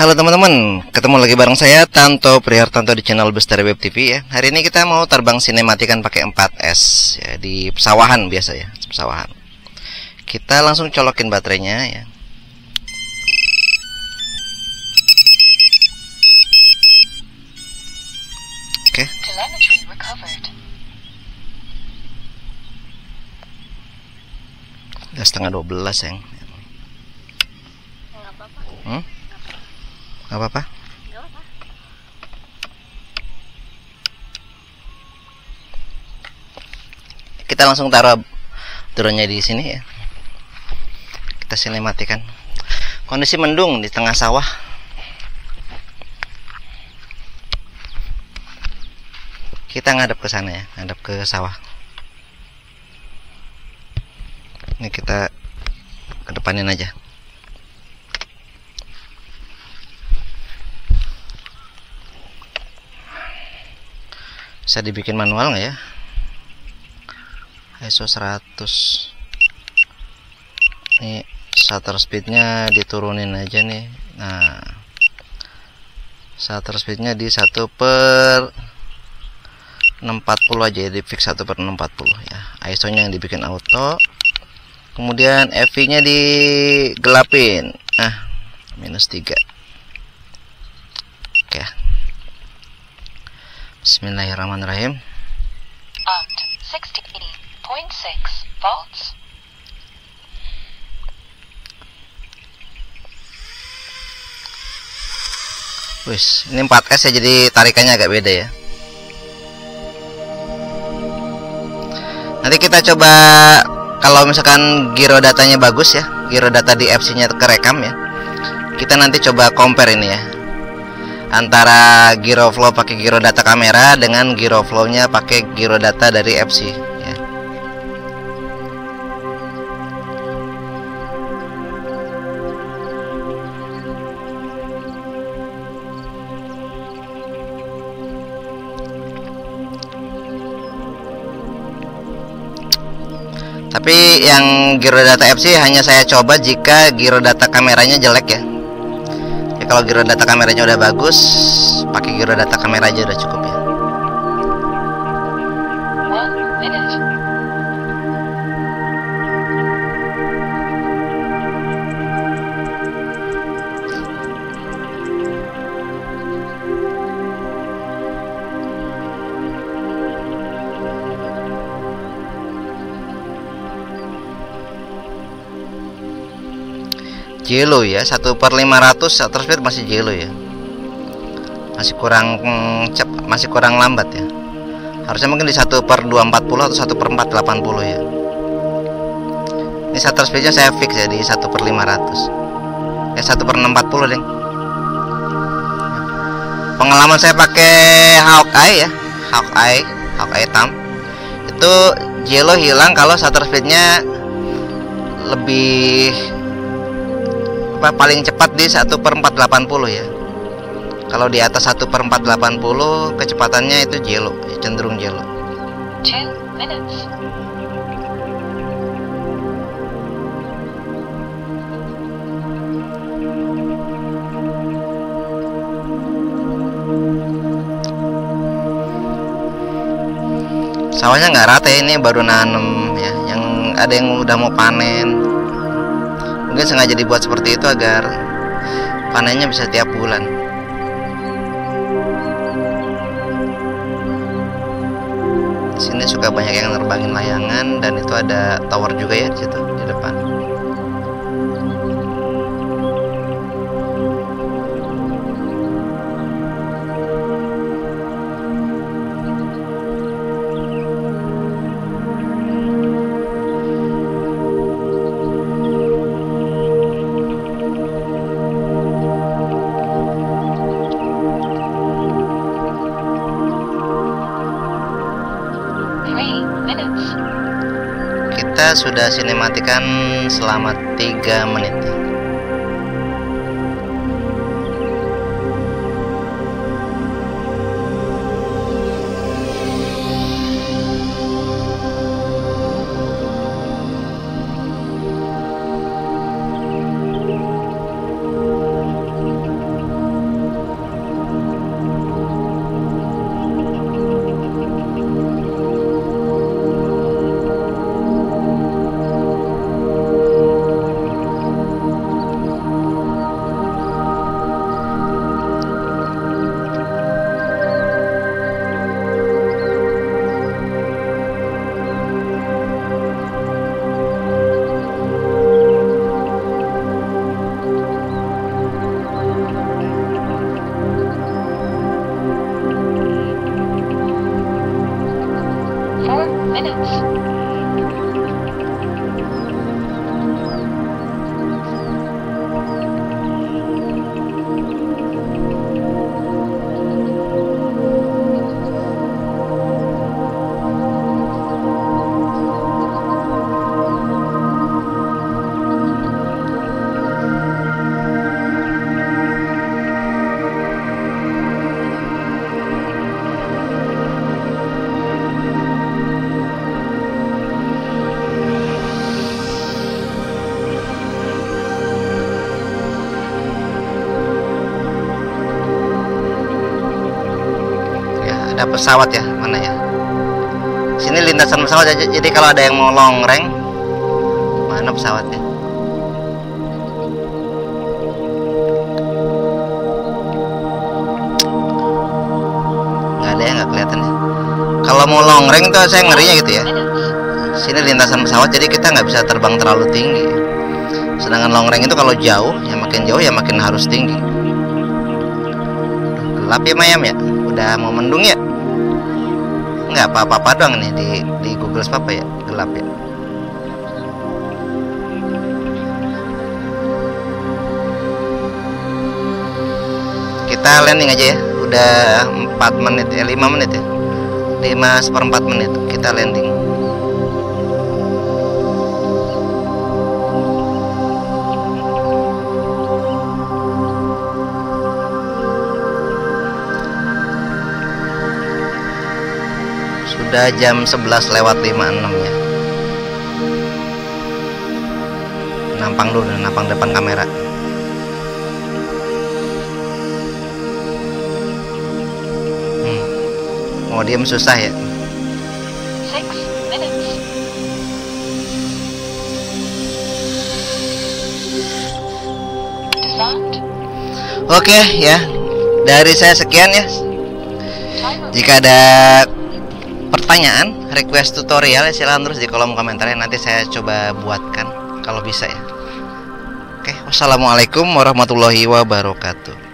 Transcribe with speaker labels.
Speaker 1: Halo teman-teman, ketemu lagi bareng saya Tanto Prihartanto di channel Bestari Web TV ya. Hari ini kita mau terbang sinematikan pakai 4S ya, di pesawahan biasa ya, pesawahan. Kita langsung colokin baterainya ya. Oke. Udah setengah 12 ya. Gak apa-apa. Kita langsung taruh drone-nya di sini ya. Kita sinematikan. Kondisi mendung di tengah sawah. Kita ngadep ke sana ya, ngadep ke sawah. Ini kita kedepanin aja. Bisa dibikin manual nggak ya? ISO 100. Nih shutter speednya diturunin aja nih. Nah, shutter speednya di 1/640 aja ya, di fix 1/640 ya. ISO nya yang dibikin auto. Kemudian FV nya digelapin. -3. Oke. Bismillahirrahmanirrahim.
Speaker 2: At 60.6 volts.
Speaker 1: Wis, ini 4S ya, jadi tarikannya agak beda ya. Nanti kita coba kalau misalkan giro datanya bagus ya, giro data di FC-nya kerekam ya. Kita nanti coba compare ini ya, antara giro flow pakai giro data kamera dengan giro flow-nya pakai giro data dari FC ya. Tapi yang giro data FC hanya saya coba jika giro data kameranya jelek ya. Kalau giro data kameranya udah bagus, pakai giro data kamera aja udah cukup ya.
Speaker 2: 1 minute.
Speaker 1: Jelo ya, 1/500 shutter speed masih jelo ya, masih kurang masih kurang lambat ya. Harusnya mungkin di 1/240 atau 1/480 ya. Ini shutter speednya saya fix ya di 1/500 ya, 1/640 deh. Pengalaman saya pakai Hawkeye ya, Hawkeye Tam itu jelo hilang kalau shutter speednya lebih paling cepat di 1/480 ya. Kalau di atas 1/480 kecepatannya itu jelo, cenderung jelo.
Speaker 2: 2 minutes.
Speaker 1: Sawahnya nggak rata ya, ini baru nanem ya, yang ada yang udah mau panen. Mungkin sengaja dibuat seperti itu agar panennya bisa tiap bulan. Di sini suka banyak yang nerbangin layangan, dan itu ada tower juga ya di situ di depan. Kita sudah sinematikan selama 3 menit. ada pesawat ya, mana ya? Sini lintasan pesawat aja. Jadi kalau ada yang mau long range, mana pesawatnya? Nggak ada ya, nggak kelihatan ya. Kalau mau long range tuh saya ngerinya gitu ya. Sini lintasan pesawat, jadi kita nggak bisa terbang terlalu tinggi. Sedangkan long range itu kalau jauh, ya makin jauh ya makin harus tinggi. Gelap ya Mayam ya, udah mau mendung ya. Nggak apa-apa doang nih di Google apa ya, gelap ya. Kita landing aja ya, udah 4 menit ya, 5 menit ya, 5/4 menit kita landing. Sudah jam 11:56 ya. Nampang dulu, nampang depan kamera. Mau diem susah ya.
Speaker 2: 6 minutes. Descent.
Speaker 1: Oke ya, dari saya sekian ya.
Speaker 2: Timer.
Speaker 1: Jika ada pertanyaan, request tutorial ya, silahkan terus di kolom komentar ya. Nanti saya coba buatkan kalau bisa ya. Oke, wassalamualaikum warahmatullahi wabarakatuh.